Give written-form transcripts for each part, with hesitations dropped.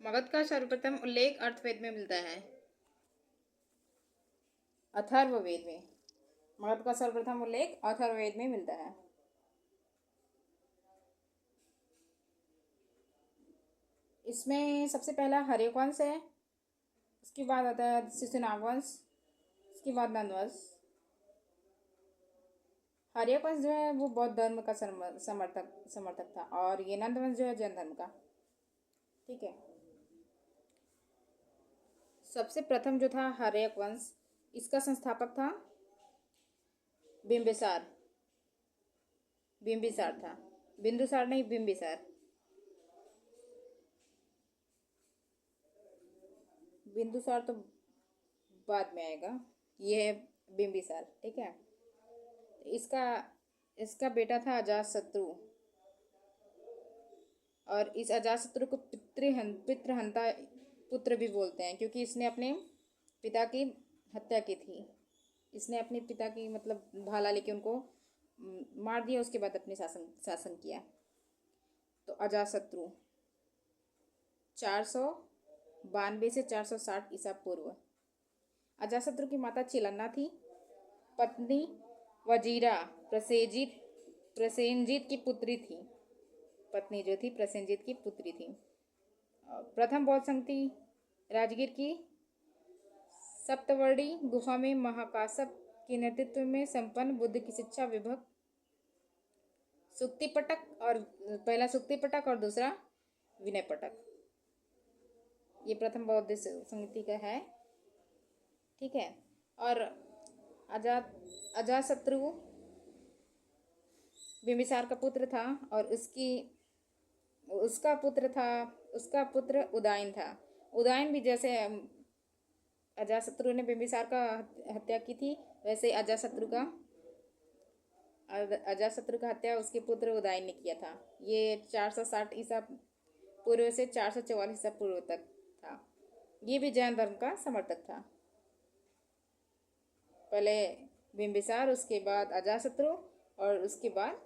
मगध का सर्वप्रथम उल्लेख अर्थवेद में मिलता है। अथर्ववेद में मगध का सर्वप्रथम उल्लेख अथर्ववेद में मिलता है। इसमें सबसे पहला हर्यक वंश है, उसके बाद आता है शिशुनाग वंश, उसके बाद नंद वंश। हर्यक वंश जो है वो बौद्ध धर्म का समर्थक था और ये नंद वंश जो है जैन धर्म का। ठीक है। सबसे प्रथम जो था हर्यक वंश, इसका संस्थापक था बिंबिसार। बिंबिसार था, बिंदुसार नहीं, बिंबिसार। बिंदुसार तो बाद में आएगा, ये है बिंबिसार। ठीक है। इसका इसका बेटा था अजातशत्रु, और इस अजातशत्रु को पितृहंता पुत्र भी बोलते हैं, क्योंकि इसने अपने पिता की हत्या की थी। इसने अपने पिता की मतलब भाला लेके उनको मार दिया, उसके बाद अपने शासन किया। तो अजातशत्रु 492 से 460 ईसा पूर्व। अजातशत्रु की माता चिलन्ना थी, पत्नी वजीरा प्रसेनजीत की पुत्री थी। पत्नी जो थी प्रसेनजीत की पुत्री थी। प्रथम बौद्ध संगति राजगीर की सप्तवर्णी गुफा में महाकाश्यप के नेतृत्व में संपन्न बुद्ध की शिक्षा विभक्त सुक्ति पटक, और पहला सुक्ति पटक और दूसरा विनय पटक। ये प्रथम बौद्ध संगति का है। ठीक है। और अजातशत्रु बिंबिसार का पुत्र था, और उसका पुत्र उदयन था। उदयन भी जैसे अजातशत्रु ने बिंबिसार का हत्या की थी, वैसे अजातशत्रु का हत्या उसके पुत्र उदयन ने किया था। ये 460 ईसा पूर्व से 444 ईसा पूर्व तक था। ये भी जैन धर्म का समर्थक था। पहले बिंबिसार, उसके बाद अजातशत्रु, और उसके बाद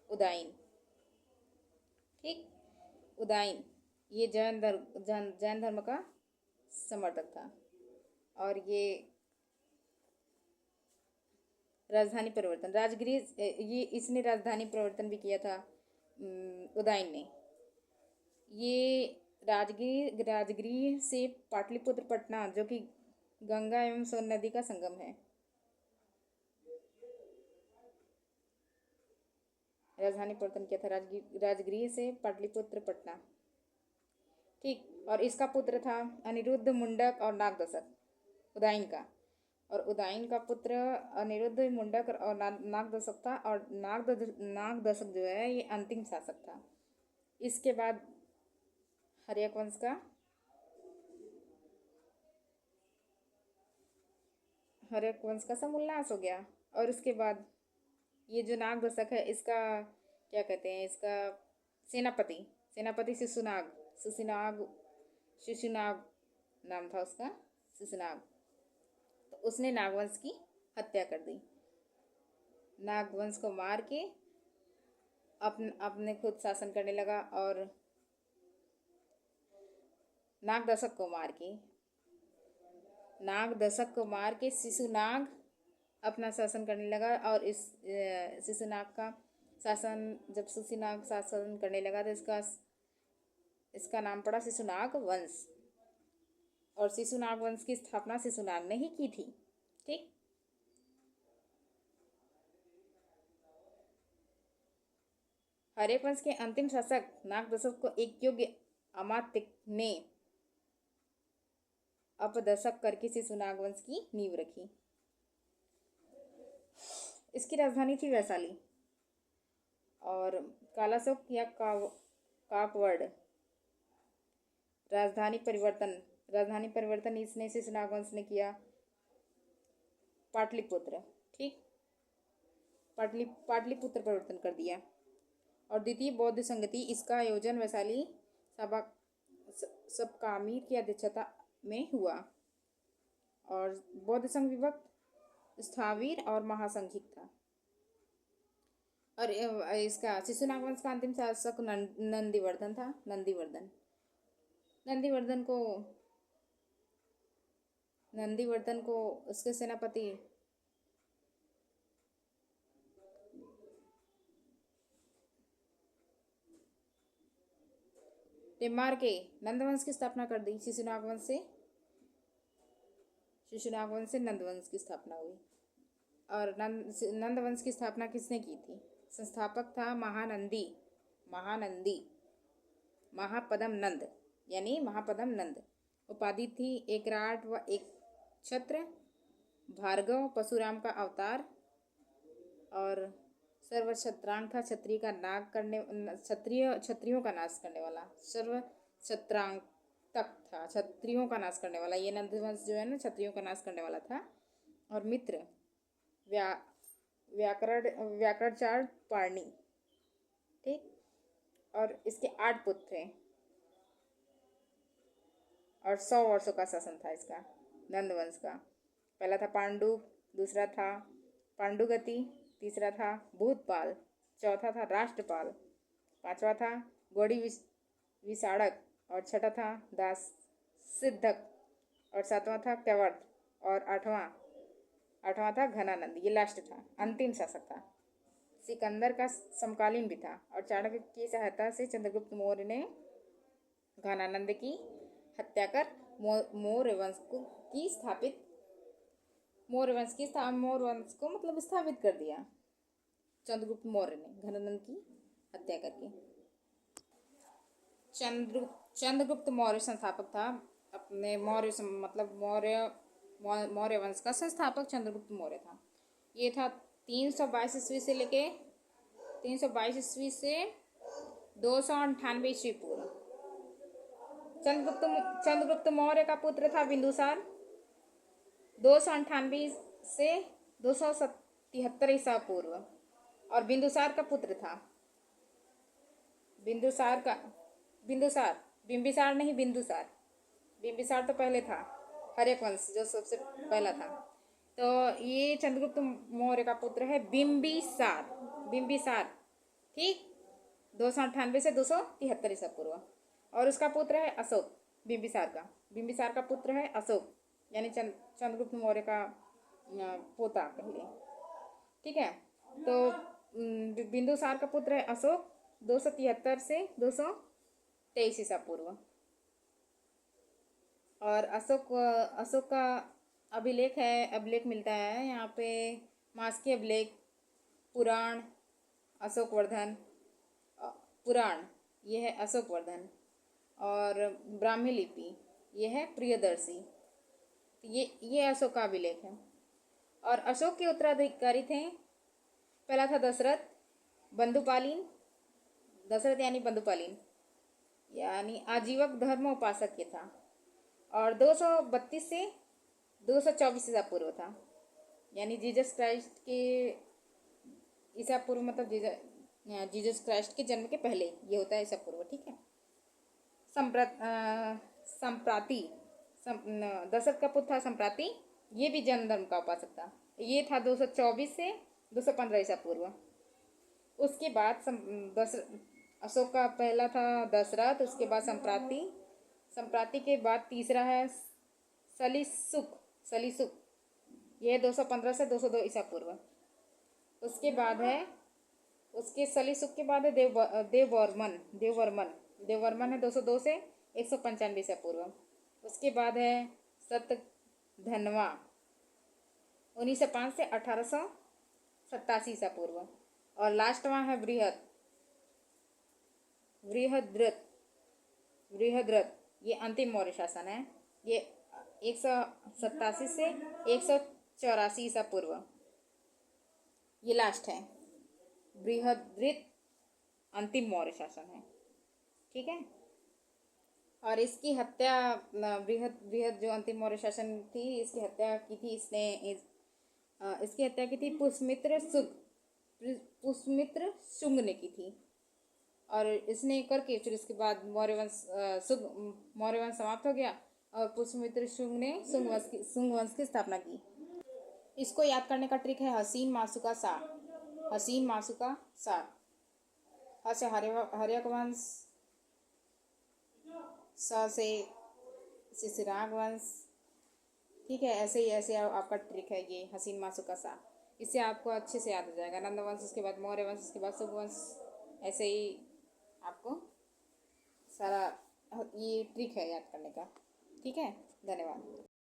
उदयन। ठीक। उदयन ये जैन धर्म का समर्थक था। और ये राजधानी परिवर्तन ये इसने राजधानी परिवर्तन भी किया था उदयन ने। ये राजगृह से पाटलिपुत्र पटना, जो कि गंगा एवं सोन नदी का संगम है। राजधानी परिवर्तन किया था राजगृह से पाटलिपुत्र पटना। ठीक। और इसका पुत्र था अनिरुद्ध, मुंडक और नागदशक, उदयन का। और उदयन का पुत्र अनिरुद्ध, मुंडक और नागदशक था। और नागदशक जो है ये अंतिम शासक था। इसके बाद हर्यक वंश का समूलनाश हो गया। और उसके बाद ये जो नागदशक है, इसका क्या कहते हैं, इसका सेनापति शिशुनाग नाम था उसका, शिशुनाग। तो उसने नागवंश की हत्या कर दी। नागवंश को मार के अपने खुद शासन करने लगा, और नागदशक को मार के शिशुनाग अपना शासन करने लगा। और इस शिशुनाग का शासन जब शिशुनाग शासन करने लगा तो इसका नाम पड़ा शिशुनाग वंश। और शिशुनाग वंश की स्थापना शिशुनाग ने ही की थी। ठीक। हर्यक वंश के अंतिम शासक नागदशक को एक योग्य अमात्य ने अपदशक करके शिशुनाग वंश की नींव रखी। इसकी राजधानी थी वैशाली। और कालाशोक या काकवर्ड राजधानी परिवर्तन इसने शिशुनाग वंश ने किया पाटलिपुत्र। ठीक। पाटलिपुत्र परिवर्तन कर दिया। और द्वितीय बौद्ध संगति, इसका आयोजन वैशाली सबकामीर की अध्यक्षता में हुआ। और बौद्ध संघ विभक्त स्थावीर और महासंघिक था। और इसका शिशुनाग वंश का अंतिम शासक नंदीवर्धन था। नंदीवर्धन को नंदीवर्धन को उसके सेनापति ने मार के नंदवंश की स्थापना कर दी। शिशुनागवंश से नंदवंश की स्थापना हुई। और नंदवंश की स्थापना किसने की थी? संस्थापक था महानंदी महापदम नंद, यानी महापदम नंद। उपाधि थी एकराट व एक छत्र, भार्गव परशुराम का अवतार, और सर्वछत्रांग था, क्षत्रिय का नाग करने क्षत्रियों का नाश करने वाला। सर्वछत्रांग तक था, क्षत्रियों का नाश करने वाला। ये नंदवंश जो है ना, क्षत्रियों का नाश करने वाला था। और मित्र व्याकरणाचार्य पाणि, ठीक। और इसके 8 पुत्र थे और 100 वर्षों का शासन था इसका, नंदवंश का। पहला था पांडु, दूसरा था पांडुगति, तीसरा था भूतपाल, चौथा था राष्ट्रपाल, पांचवा था गौड़ी विसाड़क, और छठा था दास सिद्धक, और सातवां था त्यवर्थ, और आठवां था घनानंद। ये लास्ट था, अंतिम शासक था। सिकंदर का समकालीन भी था और चाणक्य की सहायता से चंद्रगुप्त मौर्य ने घनानंद की हत्या कर मौर्य वंश को मतलब स्थापित कर दिया। चंद्रगुप्त मौर्य ने घनानंद की हत्या करके। चंद्रगुप्त मौर्य संस्थापक था अपने मौर्य वंश का संस्थापक चंद्रगुप्त मौर्य था। ये था 322 ईस्वी से लेके 322 ईस्वी से 298 ईस्वी पूर्व। चंद्रगुप्त मौर्य का पुत्र था बिंदुसार। 298 से 277 ईसा पूर्व। और बिंदुसार का पुत्र था बिंबिसार तो पहले था, हर्यक वंश जो सबसे पहला था। तो ये चंद्रगुप्त मौर्य का पुत्र है बिंबिसार, ठीक। 298 से 273 ईसा पूर्व। और उसका पुत्र है अशोक। बिंबिसार का पुत्र है अशोक, यानी चंद्रगुप्त मौर्य का पोता पहले, ठीक है। तो बिंदुसार का पुत्र है अशोक, 273 से 223 ईसा पूर्व। और अशोक का अभिलेख मिलता है यहाँ पे, मास्की अभिलेख, पुराण अशोकवर्धन पुराण, ये है अशोकवर्धन। और ब्राह्मी लिपि, ये है प्रियदर्शी। ये अशोक का अभिलेख है। और अशोक के उत्तराधिकारी थे, पहला था दशरथ यानी बंधुपालीन, यानी आजीवक धर्म उपासक ये था। और 232 से 224 ईसा पूर्व था, यानी जीसस क्राइस्ट के ईसा पूर्व, मतलब जीसस क्राइस्ट के जन्म के पहले ये होता है ईसा पूर्व, ठीक है। संप्राति दशरथ का पुत्र था संप्राति, ये भी जैन धर्म का उपासक था। ये था 224 से 215 ईसा पूर्व। उसके बाद अशोक का पहला था दशरथ, उसके बाद संप्राति के बाद तीसरा है सलीसुक, यह 215 से 202 ईसा पूर्व। उसके बाद है सलीसुक के बाद है देववर्मन है 202 से 195 ईसा पूर्व। उसके बाद है सतधन्वा 1905 से 1887 ईसा पूर्व। और लास्ट वहाँ है बृहद्रथ, ये अंतिम मौर्य शासन है। ये 187 से 184 ईसा पूर्व, ये लास्ट है। बृहद्रथ अंतिम मौर्य शासन है, ठीक है। और इसकी हत्या बृहद जो अंतिम मौर्य शासन थी, इसकी हत्या की थी पुष्यमित्र शुंग ने की थी। और इसने करके फिर उसके बाद मौर्य वंश समाप्त हो गया और पुष्यमित्र शुंग ने शुंग वंश की स्थापना की। इसको याद करने का ट्रिक है हसीन मासुका सार। हर्यक वंश, स से शिशुराग वंश। ठीक है, ऐसे आपका ट्रिक है ये हसीन मासू का सा। इससे आपको अच्छे से याद हो जाएगा। नंद वंश, उसके बाद मौर्य वंश, उसके बाद शुभ वंश। ऐसे ही आपको सारा ये ट्रिक है याद करने का। ठीक है, धन्यवाद।